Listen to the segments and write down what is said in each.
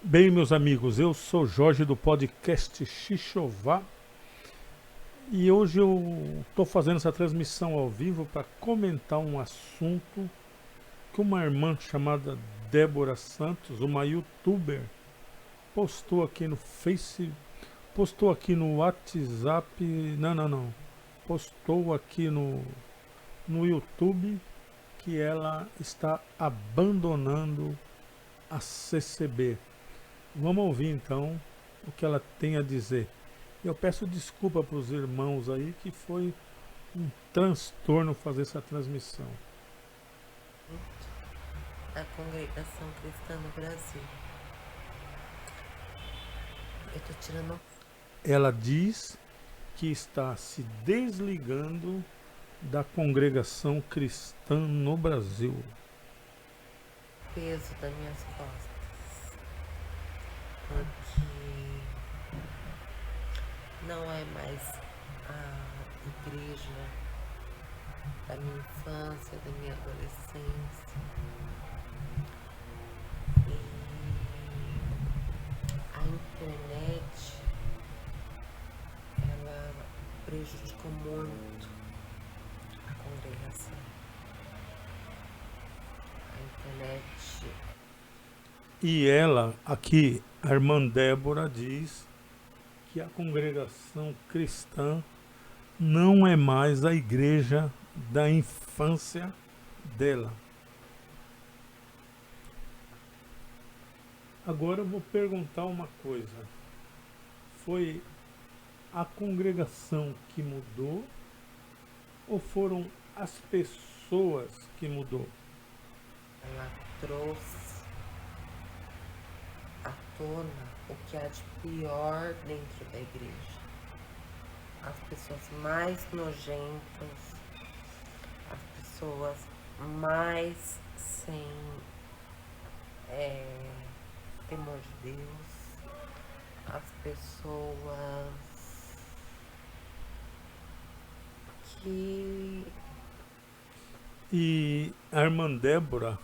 Bem, meus amigos, eu sou Jorge do podcast Xixová e hoje eu estou fazendo essa transmissão ao vivo para comentar um assunto que uma irmã chamada Débora Santos, uma youtuber, postou aqui no Face, postou aqui no WhatsApp, não, postou aqui no YouTube que ela está abandonando a CCB. Vamos ouvir então o que ela tem a dizer. Eu peço desculpa para os irmãos aí que foi um transtorno fazer essa transmissão. A congregação cristã no Brasil. Eu tô tirando Ela diz que está se desligando da congregação cristã no Brasil. o peso das minhas costas, porque não é mais a igreja da minha infância, da minha adolescência. E a internet, ela prejudicou muito a congregação. A internet, E ela, aqui, a irmã Débora, diz que a congregação cristã não é mais a igreja da infância dela. Agora eu vou perguntar uma coisa. Foi a congregação que mudou ou foram as pessoas que mudou? ela trouxe à tona o que há de pior dentro da igreja. As pessoas mais nojentas, as pessoas mais sem temor de Deus, as pessoas que E a irmã Débora,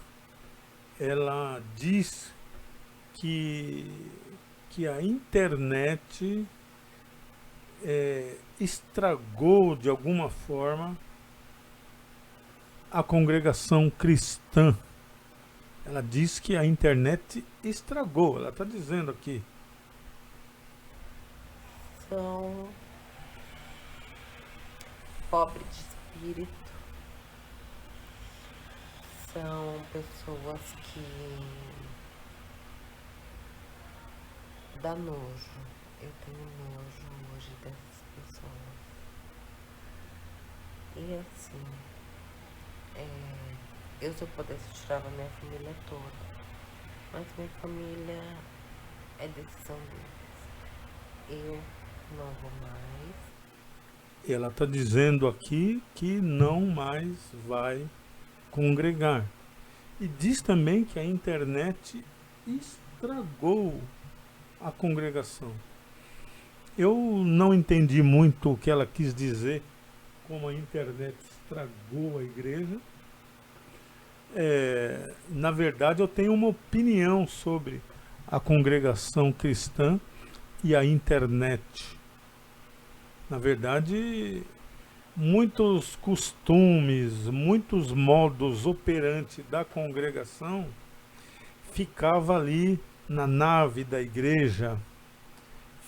ela diz que, que a internet estragou de alguma forma a congregação cristã. Ela diz que a internet estragou, ela está dizendo aqui. são pobres de espírito, são pessoas que dá nojo. Eu tenho nojo hoje dessas pessoas. E assim, eu se eu pudesse tirava minha família toda, mas minha família é decisão deles. Eu não vou mais. Ela está dizendo aqui que não mais vai congregar. E diz também que a internet estragou a congregação. Eu não entendi muito o que ela quis dizer, como a internet estragou a igreja. Na verdade, eu tenho uma opinião sobre a congregação cristã e a internet. Na verdade, muitos costumes, muitos modos operantes da congregação ficava ali na nave da igreja,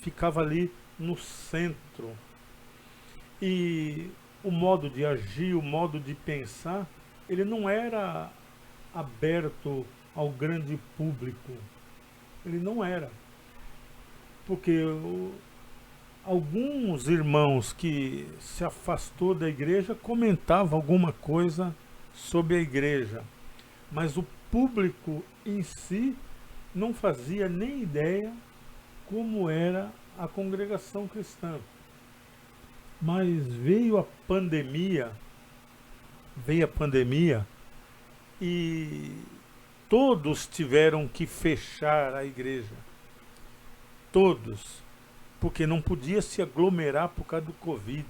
ficava ali no centro. E o modo de agir, o modo de pensar, ele não era aberto ao grande público. Ele não era. Porque alguns irmãos que se afastou da igreja comentavam alguma coisa sobre a igreja, mas o público em si não fazia nem ideia como era a congregação cristã. Mas veio a pandemia e todos tiveram que fechar a igreja. Todos, porque não podia se aglomerar por causa do Covid,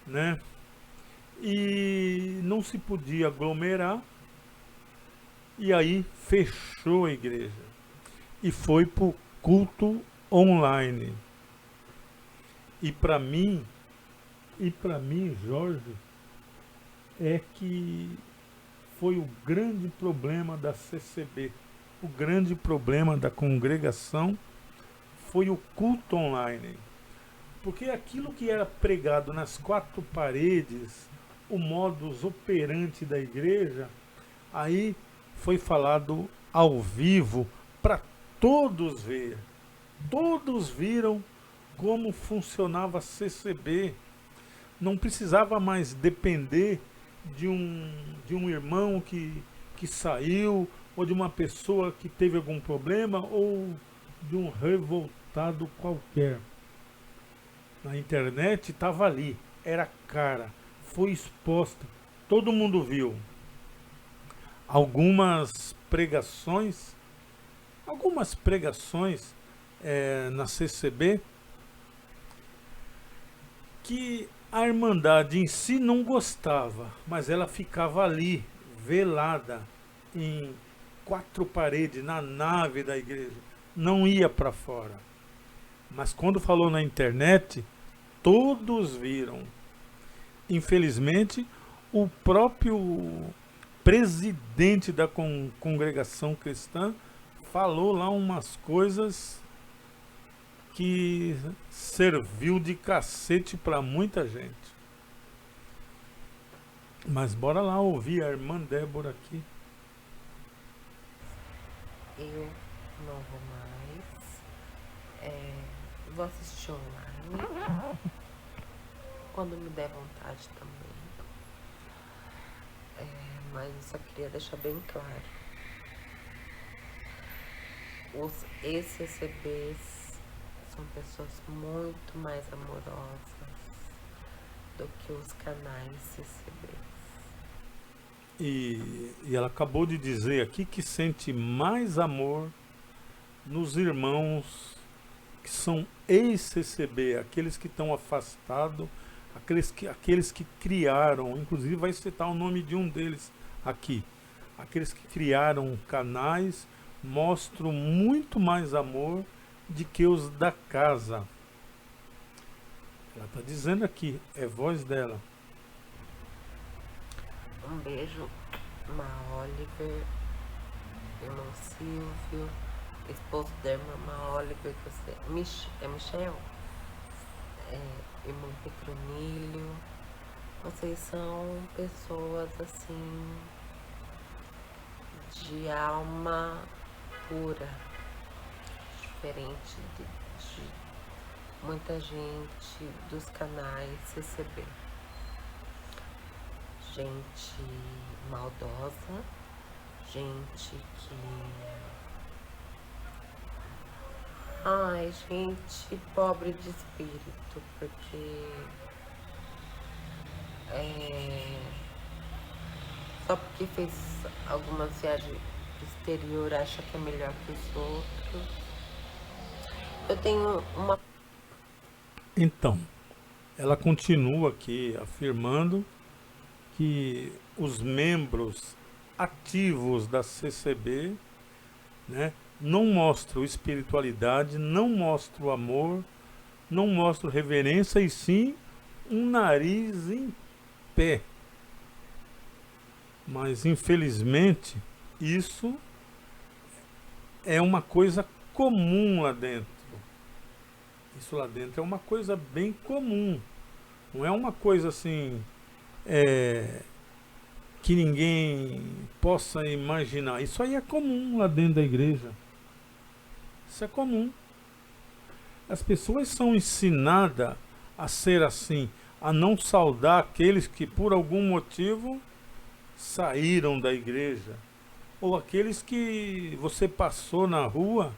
né? E não se podia aglomerar, E aí fechou a igreja e foi para o culto online. E para mim, Jorge, é que foi o grande problema da CCB. O grande problema da congregação foi o culto online. Porque aquilo que era pregado nas quatro paredes, o modus operandi da igreja, aí foi falado ao vivo para todos ver. Todos viram como funcionava a CCB. Não precisava mais depender de um irmão que saiu, ou de uma pessoa que teve algum problema, ou de um revoltado qualquer. Na internet estava ali, era cara, foi exposta, todo mundo viu. Algumas pregações na CCB, que a Irmandade em si não gostava, mas ela ficava ali, velada, em quatro paredes, na nave da igreja, não ia para fora. Mas quando falou na internet, todos viram. Infelizmente, o próprio presidente da congregação cristã falou lá umas coisas que serviu de cacete para muita gente. Mas bora lá ouvir a irmã Débora aqui. Eu não vou mais. Vou assistir online. Quando me der vontade também. Mas eu só queria deixar bem claro. Os ex-CCBs são pessoas muito mais amorosas do que os canais CCBs. E ela acabou de dizer aqui que sente mais amor nos irmãos que são ex-CCB, aqueles que estão afastados, aqueles que criaram, inclusive vai citar o nome de um deles aqui, aqueles que criaram canais, mostram muito mais amor do que os da casa. Ela está dizendo aqui, é voz dela. Um beijo, Ma Oliver, irmão Silvio, esposo da irmã Ma Oliver, que você, é Michel? Irmão Petronílio. Vocês são pessoas assim de alma pura, diferente de muita gente dos canais CCB. Gente maldosa, gente que... Ai, gente pobre de espírito, porque só porque fez algumas viagens pro exterior acha que é melhor que os outros. Eu tenho uma... Então, ela continua aqui afirmando que os membros ativos da CCB, né, não mostram espiritualidade, não mostram amor, não mostram reverência, e sim um nariz em pé. Mas infelizmente isso é uma coisa comum lá dentro. Isso lá dentro é uma coisa bem comum. Não é uma coisa assim que ninguém possa imaginar. Isso aí é comum lá dentro da igreja. Isso é comum. As pessoas são ensinadas a ser assim, a não saudar aqueles que por algum motivo saíram da igreja, ou aqueles que você passou na rua,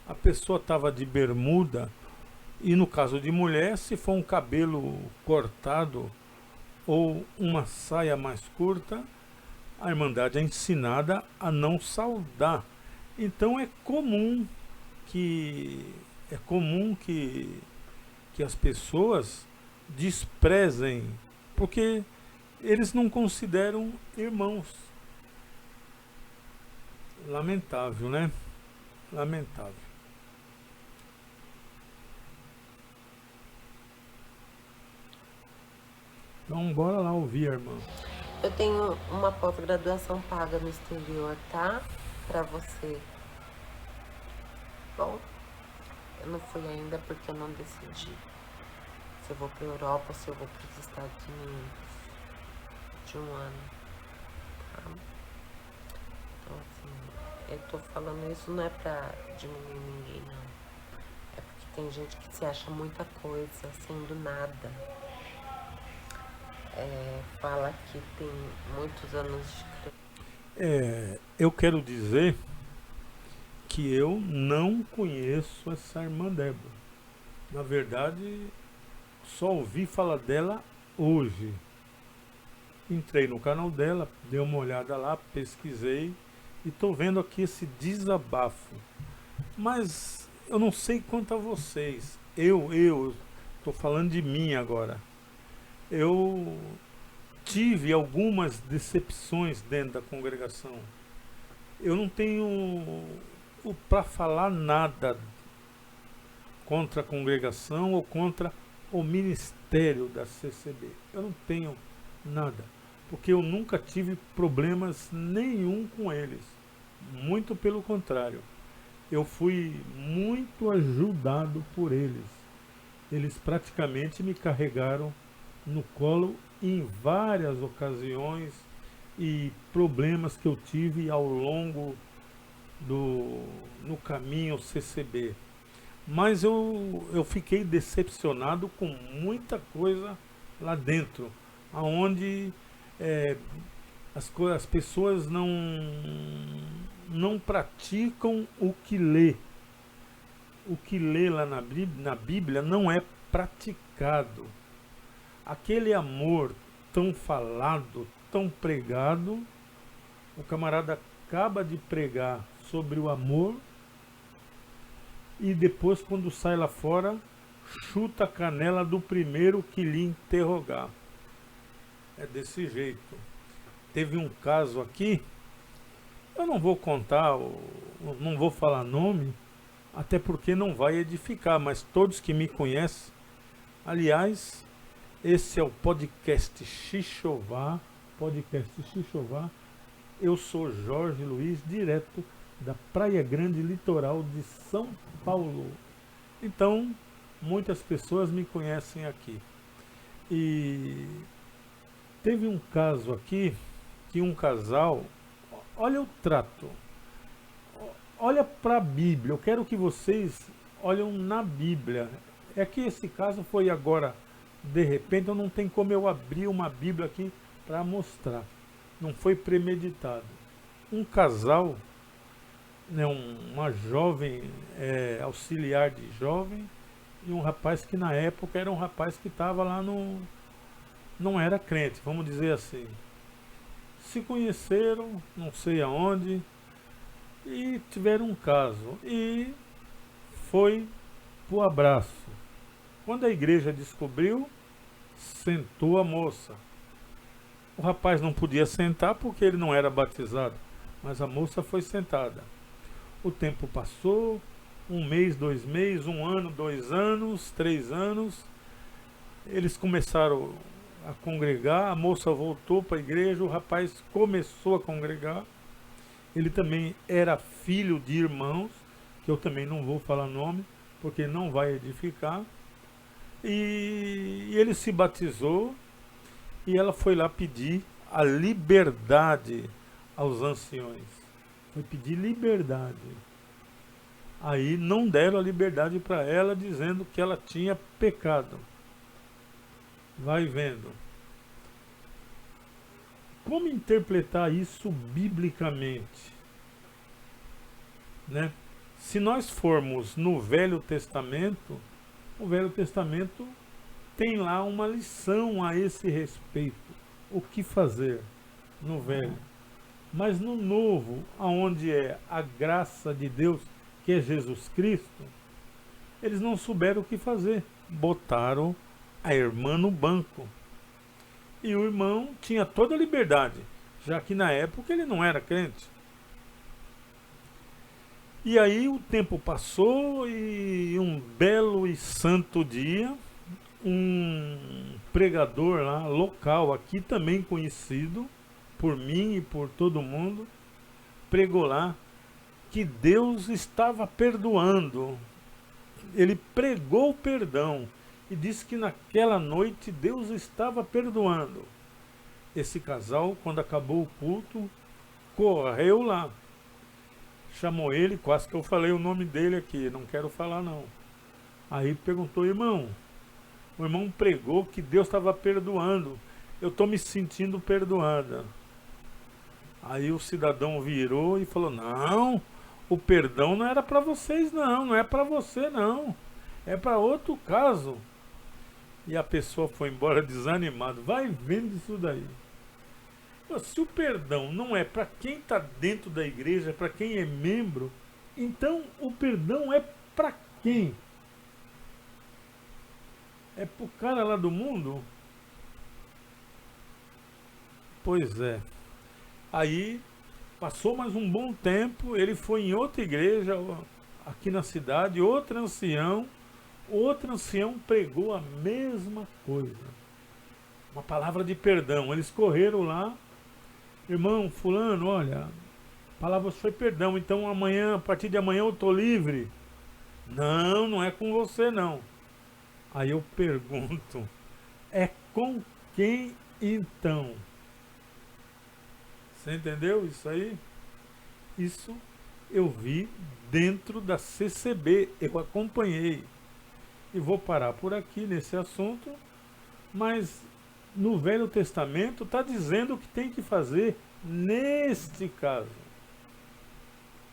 a pessoa estava de bermuda, e no caso de mulher, se for um cabelo cortado ou uma saia mais curta, a Irmandade é ensinada a não saudar. Então é comum que as pessoas desprezem, porque eles não consideram irmãos. Lamentável, né? Lamentável. Então, bora lá ouvir a irmã. Eu tenho uma pós-graduação paga no exterior, tá? Pra você. Bom, eu não fui ainda porque eu não decidi se eu vou pra Europa ou se eu vou pros Estados Unidos de um ano, tá? Então, assim, eu tô falando isso não é pra diminuir ninguém, não. É porque tem gente que se acha muita coisa, assim, do nada. Fala que tem muitos anos de Eu quero dizer que eu não conheço essa irmã Débora. Na verdade, só ouvi falar dela hoje. Entrei no canal dela, dei uma olhada lá, pesquisei e estou vendo aqui esse desabafo. Mas eu não sei quanto a vocês. Eu estou falando de mim agora. Eu tive algumas decepções dentro da congregação. Eu não tenho para falar nada contra a congregação ou contra o ministério da CCB. Eu não tenho nada, porque eu nunca tive problemas nenhum com eles. Muito pelo contrário. Eu fui muito ajudado por eles. Eles praticamente me carregaram no colo em várias ocasiões e problemas que eu tive ao longo no caminho CCB. Mas eu fiquei decepcionado com muita coisa lá dentro, aonde é, as pessoas não praticam o que lê. O que lê lá na Bíblia não é praticado. Aquele amor tão falado, tão pregado, o camarada acaba de pregar sobre o amor e depois, quando sai lá fora, chuta a canela do primeiro que lhe interrogar. É desse jeito. Teve um caso aqui, eu não vou contar, não vou falar nome, até porque não vai edificar, mas todos que me conhecem, aliás, esse é o podcast Xixová, eu sou Jorge Luiz, direto da Praia Grande, litoral de São Paulo. Então, muitas pessoas me conhecem aqui. E teve um caso aqui que um casal, olha o trato, olha para a Bíblia, eu quero que vocês olhem na Bíblia. É que esse caso foi agora, de repente, eu não tenho como eu abrir uma Bíblia aqui para mostrar. Não foi premeditado. Um casal, né, uma jovem auxiliar de jovem e um rapaz que na época era um rapaz que estava lá não era crente, vamos dizer assim. Se conheceram, não sei aonde, e tiveram um caso. E foi pro abraço. Quando a igreja descobriu, sentou a moça. O rapaz não podia sentar porque ele não era batizado, mas a moça foi sentada. O tempo passou, 1 mês, 2 meses, 1 ano, 2 anos, 3 anos. Eles começaram a congregar, a moça voltou para a igreja, o rapaz começou a congregar. Ele também era filho de irmãos, que eu também não vou falar nome, porque não vai edificar. E ele se batizou e ela foi lá pedir a liberdade aos anciões. Foi pedir liberdade. Aí não deram a liberdade para ela, dizendo que ela tinha pecado. Vai vendo. Como interpretar isso biblicamente? Né? Se nós formos no Velho Testamento, o Velho Testamento tem lá uma lição a esse respeito. O que fazer no Velho. Mas no Novo, onde é a graça de Deus, que é Jesus Cristo, eles não souberam o que fazer. Botaram a irmã no banco. E o irmão tinha toda a liberdade, já que na época ele não era crente. E aí o tempo passou e um belo e santo dia, um pregador lá, local, aqui também conhecido por mim e por todo mundo, pregou lá que Deus estava perdoando. Ele pregou o perdão e disse que naquela noite Deus estava perdoando. Esse casal, quando acabou o culto, correu lá, chamou ele, quase que eu falei o nome dele aqui, não quero falar não. Aí perguntou, irmão, o irmão pregou que Deus estava perdoando, eu estou me sentindo perdoada. Aí o cidadão virou e falou, não, o perdão não era para vocês não, não é para você não, é para outro caso. E a pessoa foi embora desanimada, vai vendo isso daí. Se o perdão não é para quem está dentro da igreja, para quem é membro, então o perdão é para quem? É para o cara lá do mundo? Pois é. Aí passou mais um bom tempo, ele foi em outra igreja aqui na cidade, outro ancião pregou a mesma coisa. Uma palavra de perdão. Eles correram lá, irmão fulano, olha, a palavra foi perdão, então amanhã, a partir de amanhã eu estou livre. Não, não é com você não. Aí eu pergunto, é com quem então? Você entendeu isso aí? Isso eu vi dentro da CCB, eu acompanhei. E vou parar por aqui nesse assunto, mas no Velho Testamento está dizendo o que tem que fazer neste caso.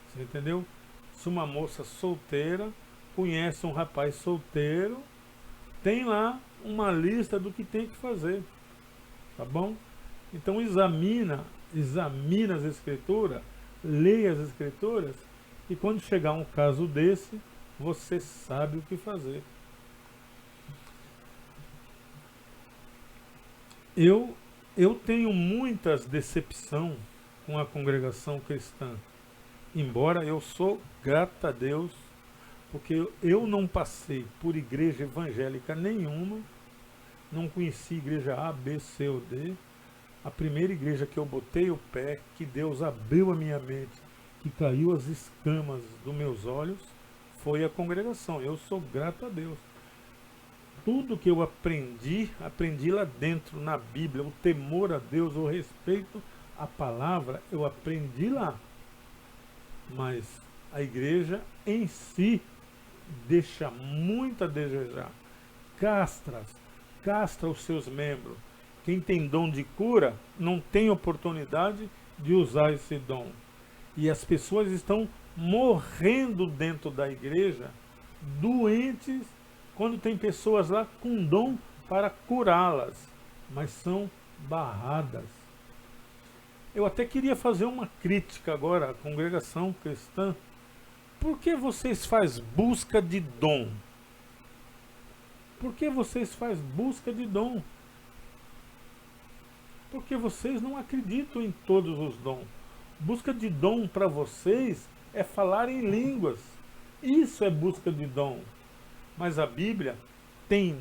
Você entendeu? Se uma moça solteira conhece um rapaz solteiro, tem lá uma lista do que tem que fazer. Tá bom? Então examina as escrituras, leia as escrituras, e quando chegar um caso desse, você sabe o que fazer. Eu tenho muitas decepção com a congregação cristã, embora eu sou grato a Deus, porque eu não passei por igreja evangélica nenhuma, não conheci igreja A, B, C ou D. A primeira igreja que eu botei o pé, que Deus abriu a minha mente, que caiu as escamas dos meus olhos, foi a congregação. Eu sou grato a Deus. Tudo que eu aprendi lá dentro, na Bíblia, o temor a Deus, o respeito à palavra, eu aprendi lá. Mas a igreja em si deixa muito a desejar. Castra os seus membros. Quem tem dom de cura não tem oportunidade de usar esse dom. E as pessoas estão morrendo dentro da igreja, doentes, quando tem pessoas lá com dom para curá-las, mas são barradas. Eu até queria fazer uma crítica agora à congregação cristã. Por que vocês fazem busca de dom? Por que vocês fazem busca de dom? Porque vocês não acreditam em todos os dons. Busca de dom para vocês é falar em línguas. Isso é busca de dom. Mas a Bíblia tem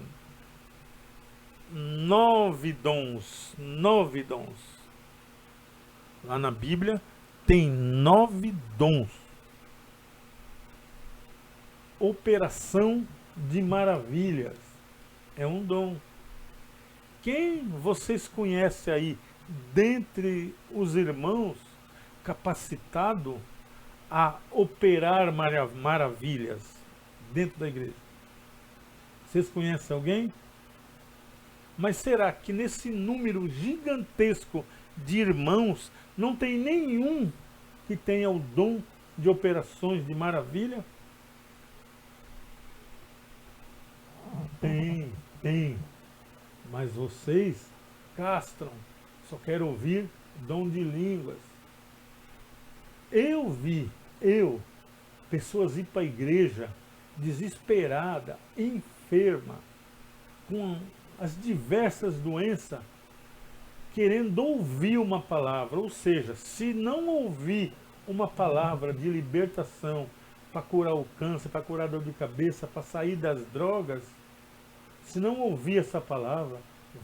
9 dons. 9 dons. Lá na Bíblia tem 9 dons. Operação de maravilhas é um dom. Quem vocês conhecem aí, dentre os irmãos, capacitado a operar maravilhas dentro da igreja? Vocês conhecem alguém? Mas será que nesse número gigantesco de irmãos, não tem nenhum que tenha o dom de operações de maravilha? Tem. Mas vocês castram, só querem ouvir dom de línguas. Eu vi, pessoas ir para a igreja desesperada, enferma, com as diversas doenças, querendo ouvir uma palavra. Ou seja, se não ouvir uma palavra de libertação, para curar o câncer, para curar a dor de cabeça, para sair das drogas, se não ouvir essa palavra,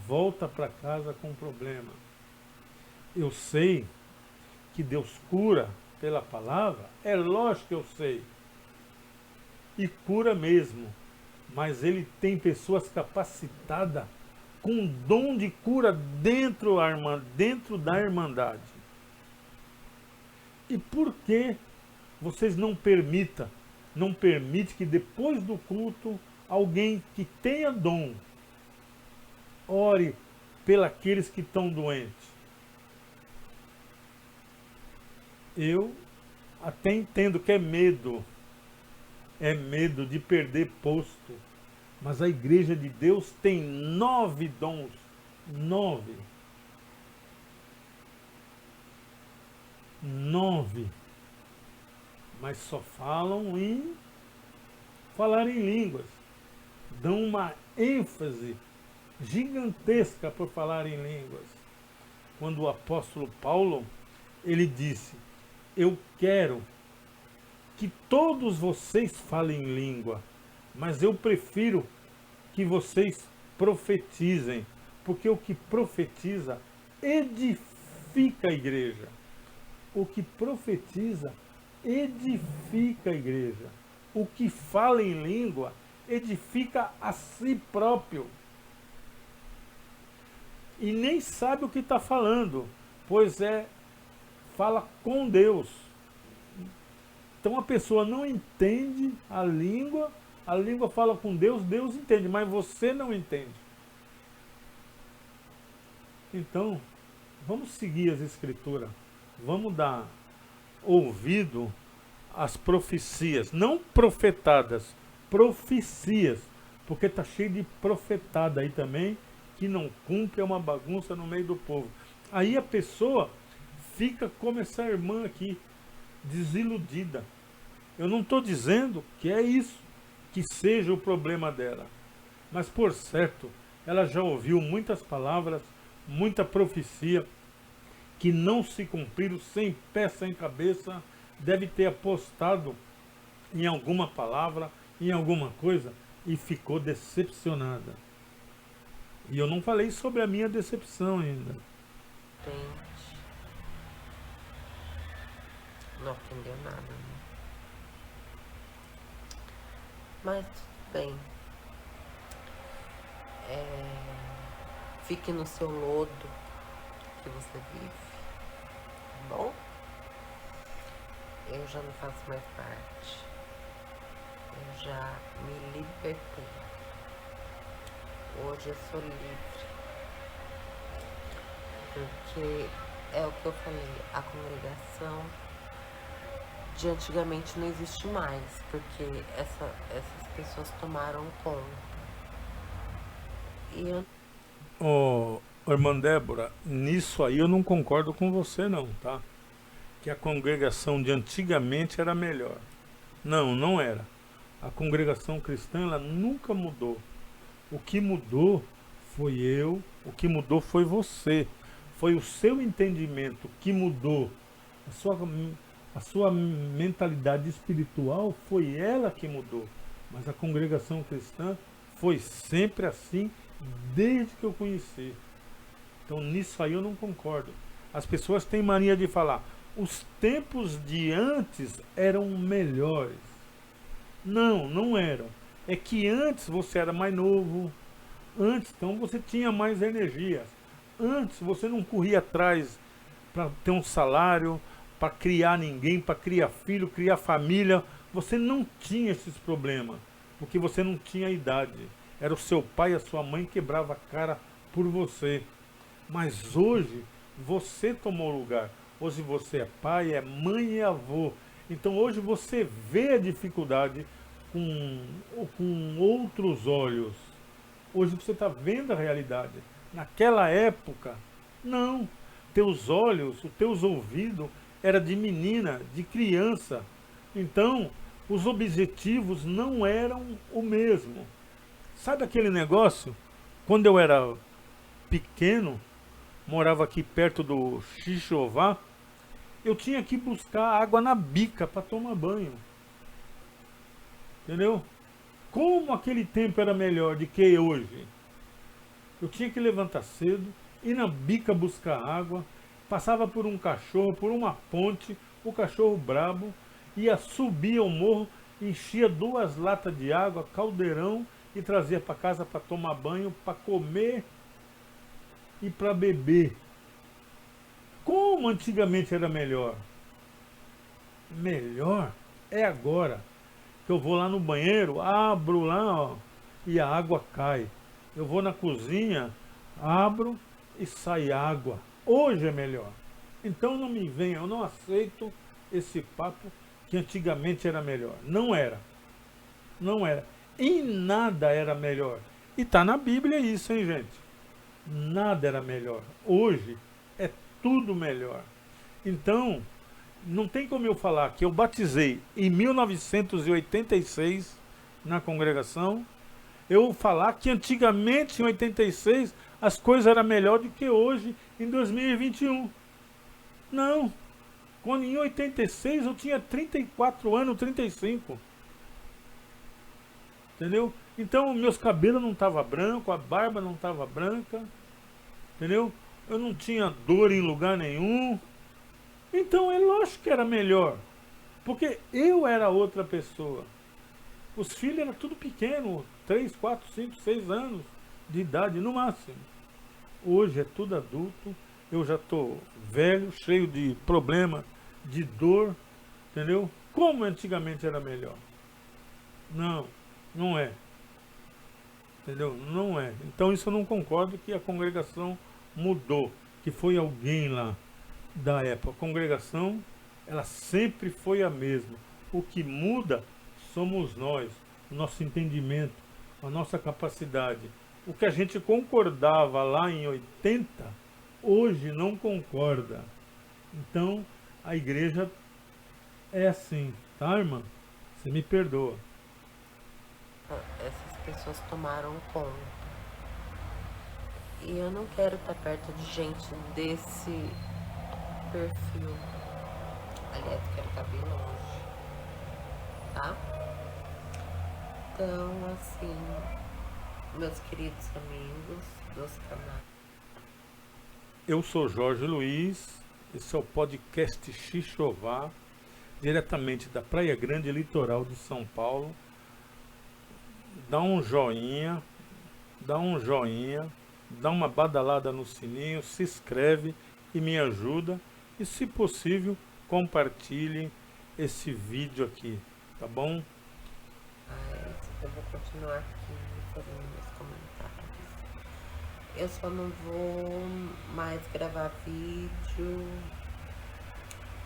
volta para casa com problema. Eu sei que Deus cura pela palavra, é lógico que eu sei. E cura mesmo. Mas Ele tem pessoas capacitadas com dom de cura dentro da Irmandade. E por que vocês não permite que depois do culto, alguém que tenha dom, ore pelos que estão doentes? Eu até entendo que é medo de perder posto, mas a igreja de Deus tem 9 dons, 9, mas só falam em falar em línguas, dão uma ênfase gigantesca por falar em línguas. Quando o apóstolo Paulo, ele disse: eu quero que todos vocês falem em língua, mas eu prefiro que vocês profetizem, porque o que profetiza edifica a igreja. O que profetiza edifica a igreja. O que fala em língua edifica a si próprio. E nem sabe o que está falando, pois fala com Deus. Então a pessoa não entende a língua fala com Deus, Deus entende, mas você não entende. Então, vamos seguir as Escrituras, vamos dar ouvido às profecias, não profetadas, profecias, porque está cheio de profetada aí também, que não cumpre, é uma bagunça no meio do povo. Aí a pessoa fica como essa irmã aqui, desiludida. Eu não estou dizendo que é isso, que seja o problema dela. Mas, por certo, ela já ouviu muitas palavras, muita profecia, que não se cumpriram, sem pé, sem cabeça. Deve ter apostado em alguma palavra, em alguma coisa, e ficou decepcionada. E eu não falei sobre a minha decepção ainda. Gente, não aprendeu nada, né? Mas tudo bem. Fique no seu lodo que você vive, tá bom? Eu já não faço mais parte. Eu já me libertei. Hoje eu sou livre. Porque é o que eu falei, a congregação de antigamente não existe mais, porque essas pessoas tomaram conta. E eu... Irmã Débora, nisso aí eu não concordo com você não, tá? Que a congregação de antigamente era melhor. Não, não era. A congregação cristã, ela nunca mudou. O que mudou foi eu, o que mudou foi você. Foi o seu entendimento que mudou. A sua mentalidade espiritual foi ela que mudou. Mas a congregação cristã foi sempre assim, desde que eu conheci. Então nisso aí eu não concordo. As pessoas têm mania de falar, os tempos de antes eram melhores. Não, não eram. É que antes você era mais novo, antes então você tinha mais energia. Antes você não corria atrás para ter um salário, para criar ninguém, para criar filho, criar família. Você não tinha esses problemas, porque você não tinha idade. Era o seu pai e a sua mãe que quebrava a cara por você. Mas hoje você tomou lugar. Hoje você é pai, é mãe e avô. Então hoje você vê a dificuldade com outros olhos. Hoje você está vendo a realidade. Naquela época, não. Teus olhos, os teus ouvidos era de menina, de criança. Então, os objetivos não eram o mesmo. Sabe aquele negócio? Quando eu era pequeno, morava aqui perto do Xixová, eu tinha que buscar água na bica para tomar banho. Entendeu? Como aquele tempo era melhor do que hoje. Eu tinha que levantar cedo, ir na bica buscar água, passava por um cachorro, por uma ponte, o cachorro brabo, ia subir ao morro, enchia 2 latas de água, caldeirão, e trazia para casa para tomar banho, para comer e para beber. Como antigamente era melhor? Melhor é agora, que eu vou lá no banheiro, abro lá, ó, e a água cai. Eu vou na cozinha, abro e sai água. Hoje é melhor. Então não me venha, eu não aceito esse papo que antigamente era melhor. Não era. Não era. Em nada era melhor. E está na Bíblia isso, hein, gente? Nada era melhor. Hoje é tudo melhor. Então, não tem como eu falar que eu batizei em 1986 na congregação, eu falar que antigamente, em 86, as coisas eram melhor do que hoje, em 2021. Não. Quando em 86 eu tinha 34 anos, 35. Entendeu? Então, meus cabelos não estavam brancos, a barba não estava branca. Entendeu? Eu não tinha dor em lugar nenhum. Então, é lógico que era melhor. Porque eu era outra pessoa. Os filhos eram tudo pequeno, 3, 4, 5, 6 anos de idade no máximo. Hoje é tudo adulto, eu já estou velho, cheio de problema, de dor, entendeu? Como antigamente era melhor? Não, não é. Entendeu? Não é. Então isso eu não concordo que a congregação mudou, que foi alguém lá da época. A congregação, ela sempre foi a mesma. O que muda somos nós, o nosso entendimento, a nossa capacidade. O que a gente concordava lá em 80, hoje não concorda. Então, a igreja é assim, tá, irmã? Você me perdoa. Essas pessoas tomaram conta. E eu não quero estar perto de gente desse perfil. Aliás, quero estar bem longe. Tá? Então, assim, meus queridos amigos dos canais. Eu sou Jorge Luiz, esse é o podcast Xixová, diretamente da Praia Grande, litoral de São Paulo. Dá um joinha, dá uma badalada no sininho, se inscreve e me ajuda. E, se possível, compartilhe esse vídeo aqui, tá bom? Mas eu vou continuar aqui fazendo meus comentários. Eu só não vou mais gravar vídeo.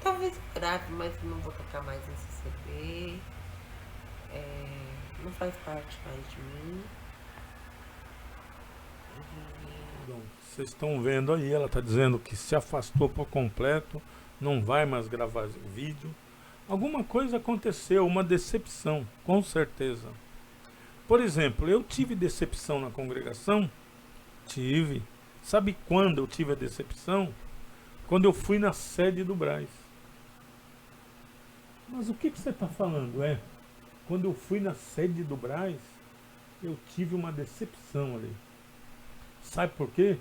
Talvez grave, mas não vou tocar mais em CCB. Não faz parte mais de mim. Bom, vocês estão vendo aí, ela está dizendo que se afastou por completo, não vai mais gravar vídeo. Alguma coisa aconteceu, uma decepção, com certeza. Por exemplo, eu tive decepção na congregação? Tive. Sabe quando eu tive a decepção? Quando eu fui na sede do Brás. Mas o que você está falando? Quando eu fui na sede do Brás, eu tive uma decepção ali. Sabe por quê?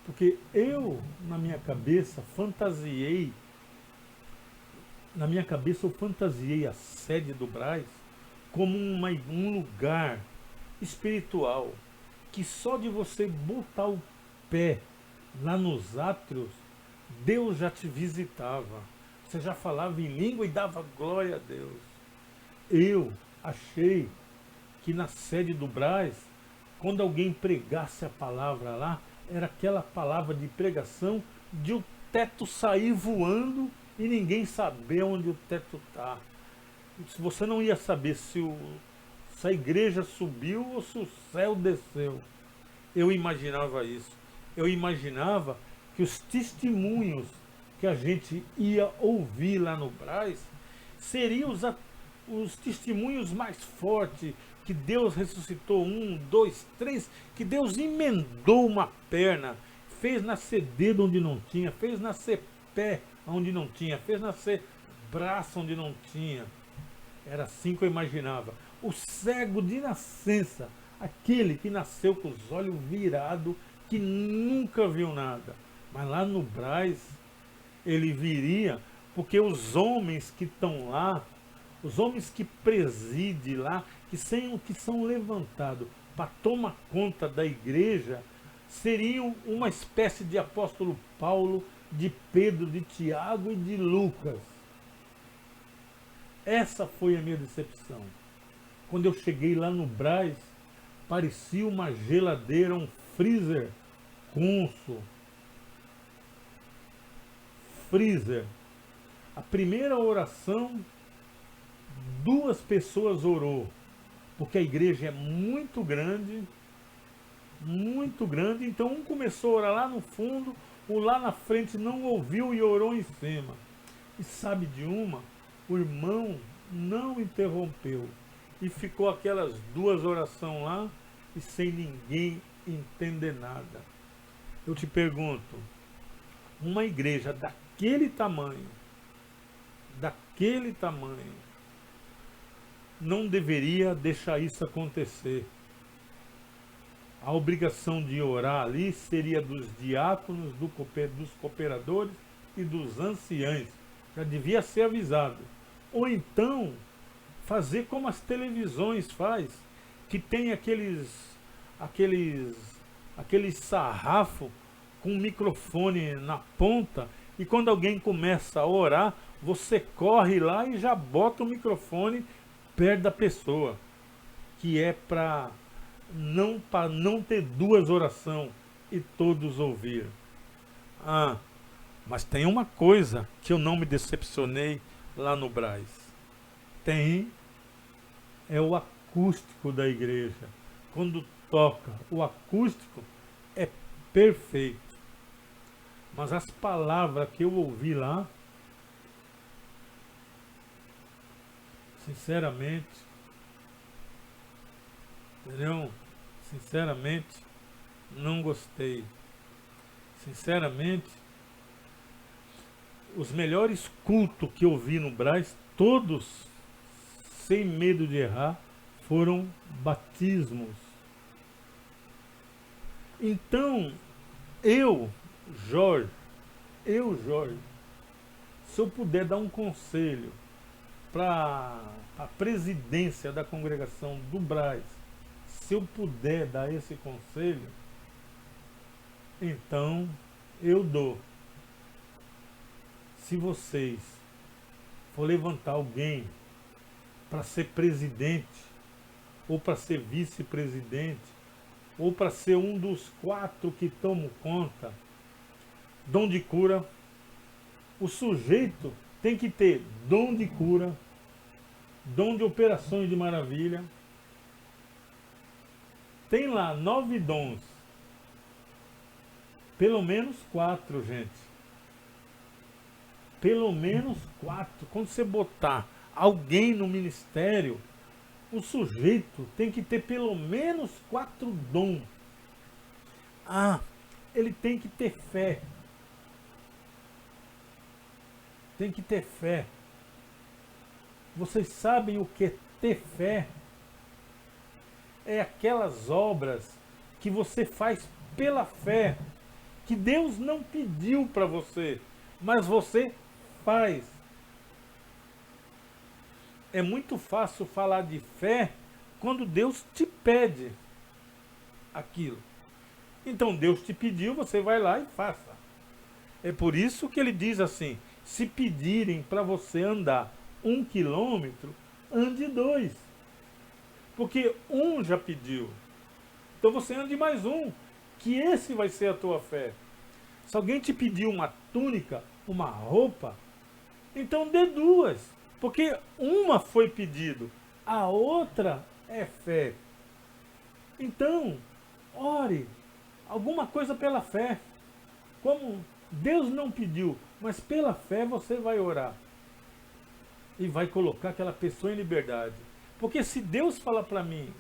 Porque eu, na minha cabeça, fantasiei a sede do Brás como um lugar espiritual, que só de você botar o pé lá nos átrios, Deus já te visitava. Você já falava em língua e dava glória a Deus. Eu achei que na sede do Brás, quando alguém pregasse a palavra lá, era aquela palavra de pregação de o teto sair voando e ninguém saber onde o teto está. Você não ia saber se a igreja subiu ou se o céu desceu. Eu imaginava isso. Eu imaginava que os testemunhos que a gente ia ouvir lá no Brás seriam os testemunhos mais fortes, que Deus ressuscitou 1, 2, 3, que Deus emendou uma perna, fez nascer dedo onde não tinha, fez nascer pé onde não tinha, fez nascer braço onde não tinha. Era assim que eu imaginava. o cego de nascença, aquele que nasceu com os olhos virados, que nunca viu nada. Mas lá no Brás, ele viria, porque os homens que estão lá, os homens que presidem lá, que são levantados para tomar conta da igreja, seriam uma espécie de apóstolo Paulo, de Pedro, de Tiago e de Lucas. Essa foi a minha decepção. Quando eu cheguei lá no Brás, parecia uma geladeira, um freezer Consul. Freezer. A primeira oração, 2 pessoas orou, porque a igreja é muito grande, então um começou a orar lá no fundo, o lá na frente não ouviu e orou em cima. E sabe de uma? O irmão não interrompeu, e ficou aquelas 2 orações lá, e sem ninguém entender nada. Eu te pergunto, uma igreja daquele tamanho, não deveria deixar isso acontecer. A obrigação de orar ali seria dos diáconos, dos cooperadores e dos anciães. Já devia ser avisado. Ou então, fazer como as televisões faz, que tem aqueles sarrafo com um microfone na ponta, e quando alguém começa a orar, você corre lá e já bota o microfone perto da pessoa, que é para não ter 2 orações e todos ouvir. Mas tem uma coisa que eu não me decepcionei lá no Brás. É o acústico da igreja. Quando toca, o acústico é perfeito. Mas as palavras que eu ouvi lá, sinceramente, entendeu? Sinceramente, não gostei. Sinceramente, os melhores cultos que eu vi no Brás, todos, sem medo de errar, foram batismos. Então, Jorge, se eu puder dar um conselho para a presidência da congregação do Brás, se eu puder dar esse conselho, então eu dou. Se vocês for levantar alguém para ser presidente, ou para ser vice-presidente, ou para ser um dos 4 que tomam conta, dom de cura, o sujeito tem que ter dom de cura, dom de operações de maravilha. Tem lá 9 dons. Pelo menos 4, gente. Pelo menos 4. Quando você botar alguém no ministério, o sujeito tem que ter pelo menos 4 dons. Ele tem que ter fé. Tem que ter fé. Vocês sabem o que é ter fé? É aquelas obras que você faz pela fé, que Deus não pediu para você, mas você faz. É muito fácil falar de fé quando Deus te pede aquilo. Então Deus te pediu, você vai lá e faça. É por isso que ele diz assim: se pedirem para você andar 1 quilômetro, ande 2. Porque um já pediu. Então você ande mais 1, que esse vai ser a tua fé. Se alguém te pediu uma túnica, uma roupa, então dê 2. Porque uma foi pedido, a outra é fé. Então, ore alguma coisa pela fé. Como Deus não pediu, mas pela fé você vai orar. E vai colocar aquela pessoa em liberdade. Porque se Deus falar para mim: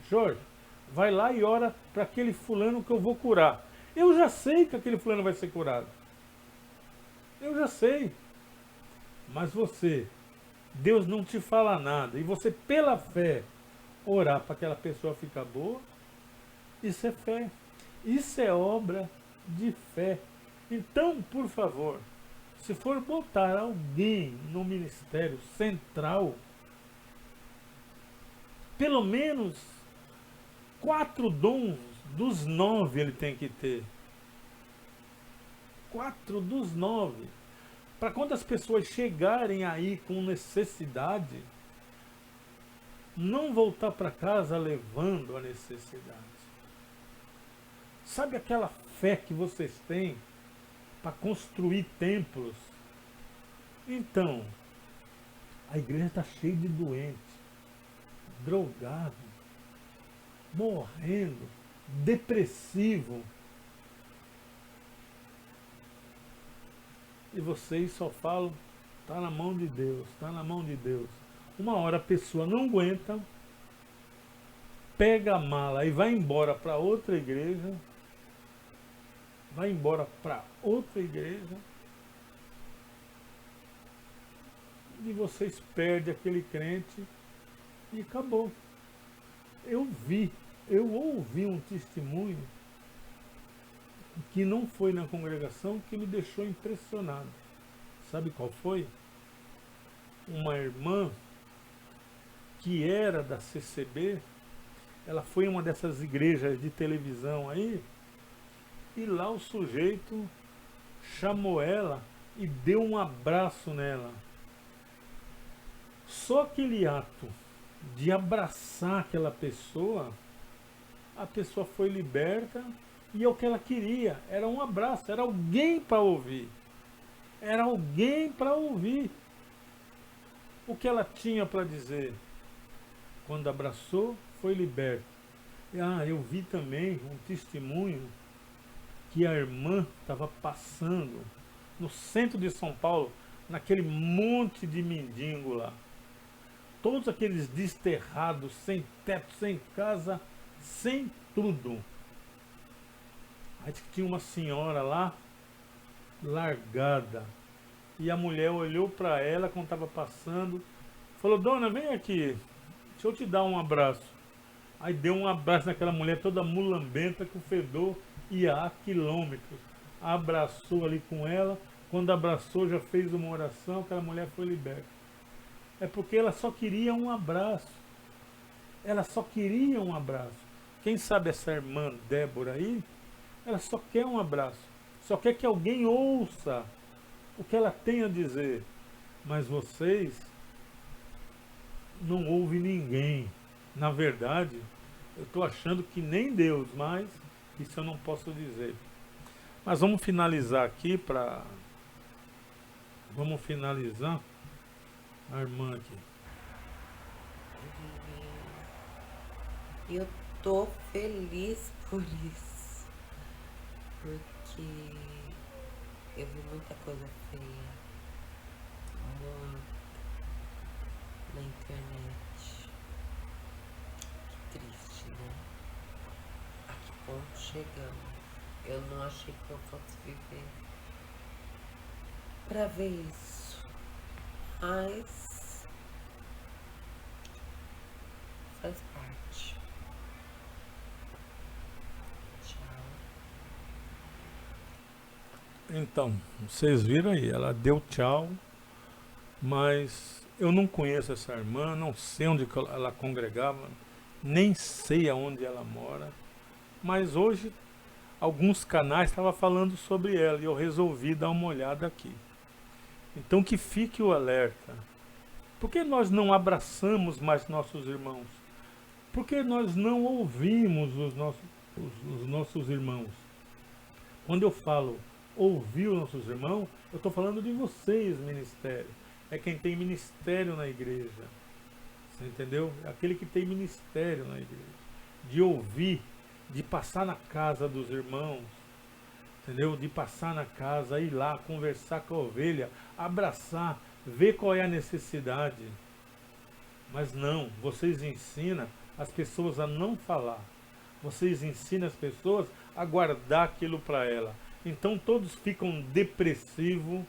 Jorge, vai lá e ora para aquele fulano que eu vou curar. Eu já sei que aquele fulano vai ser curado. Eu já sei. Mas você Deus não te fala nada, e você pela fé orar para aquela pessoa ficar boa, isso é fé. Isso é obra de fé. Então, por favor, se for botar alguém no ministério central, pelo menos 4 dons dos 9 ele tem que ter. 4 dos 9. Para quando as pessoas chegarem aí com necessidade, não voltar para casa levando a necessidade. Sabe aquela fé que vocês têm para construir templos? Então, a igreja está cheia de doentes, drogado, morrendo, depressivo. E vocês só falam, está na mão de Deus, está na mão de Deus. Uma hora a pessoa não aguenta, pega a mala e vai embora para outra igreja, e vocês perdem aquele crente e acabou. Eu ouvi um testemunho que não foi na congregação que me deixou impressionado. Sabe qual foi? Uma irmã que era da CCB, ela foi em uma dessas igrejas de televisão aí, e lá o sujeito chamou ela e deu um abraço nela. Só aquele ato de abraçar aquela pessoa, a pessoa foi liberta, e é o que ela queria, era um abraço, era alguém para ouvir. Era alguém para ouvir o que ela tinha para dizer. Quando abraçou, foi liberta. Eu vi também um testemunho que a irmã estava passando no centro de São Paulo, naquele monte de mendigo lá. Todos aqueles desterrados, sem teto, sem casa, sem tudo. Aí tinha uma senhora lá, largada. E a mulher olhou para ela quando estava passando, falou: dona, vem aqui, deixa eu te dar um abraço. Aí deu um abraço naquela mulher toda mulambenta, que o fedor ia a quilômetros. Abraçou ali com ela, quando abraçou já fez uma oração, aquela mulher foi liberta. É porque ela só queria um abraço. Ela só queria um abraço. Quem sabe essa irmã Débora aí, ela só quer um abraço. Só quer que alguém ouça o que ela tem a dizer. Mas vocês não ouvem ninguém. Na verdade, eu estou achando que nem Deus, mas isso eu não posso dizer. Mas vamos finalizar aqui para... Vamos finalizar a irmã aqui. E eu tô feliz por isso. Porque eu vi muita coisa feia. Muito. Na internet. Que triste, né? A que ponto chegamos? Eu não achei que eu fosse viver pra ver isso. Mas faz parte. Tchau. Então, vocês viram aí, ela deu tchau, mas eu não conheço essa irmã, não sei onde ela congregava, nem sei aonde ela mora, mas hoje alguns canais estavam falando sobre ela e eu resolvi dar uma olhada aqui. Então que fique o alerta. Por que nós não abraçamos mais nossos irmãos? Por que nós não ouvimos os nossos irmãos? Quando eu falo ouvir os nossos irmãos, eu estou falando de vocês, ministério. É quem tem ministério na igreja. Você entendeu? É aquele que tem ministério na igreja. De ouvir, de passar na casa dos irmãos. Entendeu? De passar na casa, ir lá, conversar com a ovelha, abraçar, ver qual é a necessidade. Mas não, vocês ensinam as pessoas a não falar. Vocês ensinam as pessoas a guardar aquilo para ela. Então todos ficam depressivos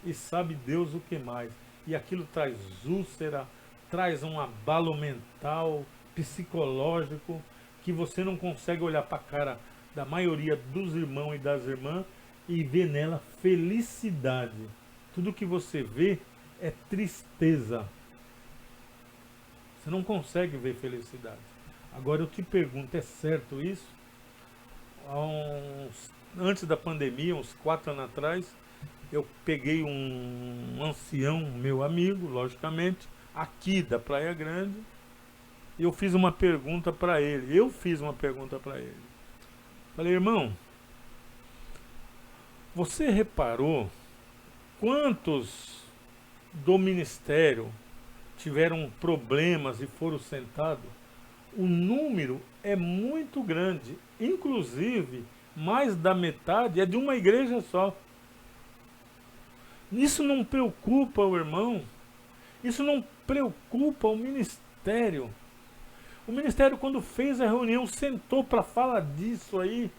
e sabe Deus o que mais. e aquilo traz úlcera, traz um abalo mental, psicológico, que você não consegue olhar para a cara da maioria dos irmãos e das irmãs e ver nela felicidade. Tudo que você vê é tristeza. Você não consegue ver felicidade. Agora eu te pergunto, é certo isso? Antes da pandemia, uns 4 anos atrás, eu peguei um ancião, meu amigo, logicamente, aqui da Praia Grande, e eu fiz uma pergunta para ele. Falei, irmão, você reparou quantos do ministério tiveram problemas e foram sentados? O número é muito grande, inclusive mais da metade é de uma igreja só. Isso não preocupa o irmão, isso não preocupa o ministério. O ministério, quando fez a reunião, sentou para falar disso aí.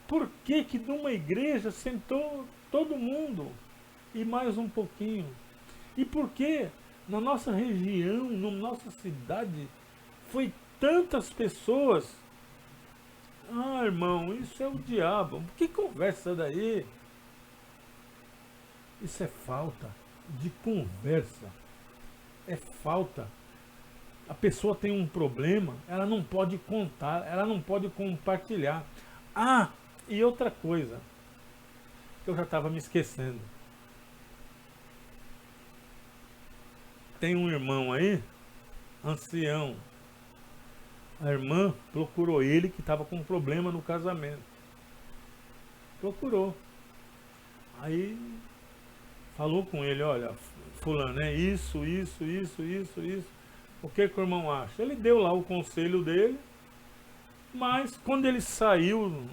Por que que de uma igreja sentou todo mundo e mais um pouquinho? E por que na nossa região, na nossa cidade, foi tantas pessoas? Ah, irmão, isso é o diabo. Que conversa daí? Isso é falta de conversa. É falta. A pessoa tem um problema, ela não pode contar, ela não pode compartilhar. Ah, e outra coisa, que eu já estava me esquecendo. Tem um irmão aí, ancião. A irmã procurou ele que estava com um problema no casamento. Procurou. Aí falou com ele, olha, fulano, é isso. O que que o irmão acha? Ele deu lá o conselho dele, mas quando ele saiu,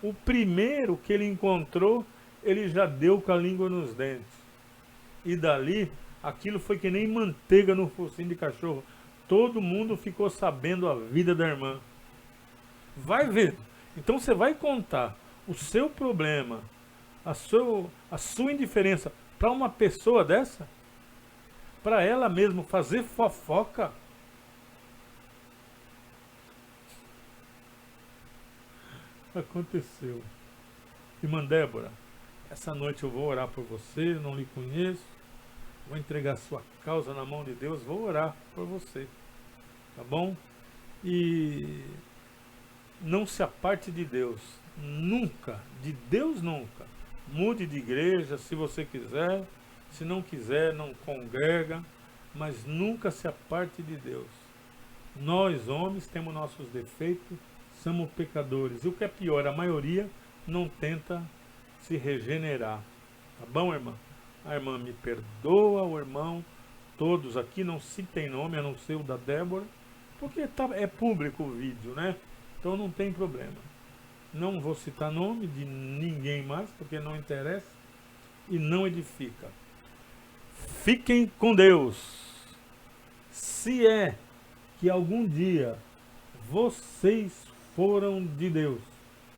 o primeiro que ele encontrou, ele já deu com a língua nos dentes. E dali, aquilo foi que nem manteiga no focinho de cachorro. Todo mundo ficou sabendo a vida da irmã. Vai ver. Então você vai contar o seu problema, a sua indiferença para uma pessoa dessa? Para ela mesmo fazer fofoca? Aconteceu. Irmã Débora, essa noite eu vou orar por você, não lhe conheço, vou entregar sua causa na mão de Deus, vou orar por você, tá bom? E não se aparte de Deus, nunca, de Deus nunca. Mude de igreja se você quiser, se não quiser, não congrega, mas nunca se aparte de Deus. Nós, homens, temos nossos defeitos, somos pecadores. E o que é pior, a maioria não tenta se regenerar. Tá bom, irmã? A irmã me perdoa, o irmão, todos aqui, não citem nome, a não ser o da Débora, porque é público o vídeo, né? Então não tem problema. Não vou citar nome de ninguém mais, porque não interessa e não edifica. Fiquem com Deus. Se é que algum dia vocês foram de Deus,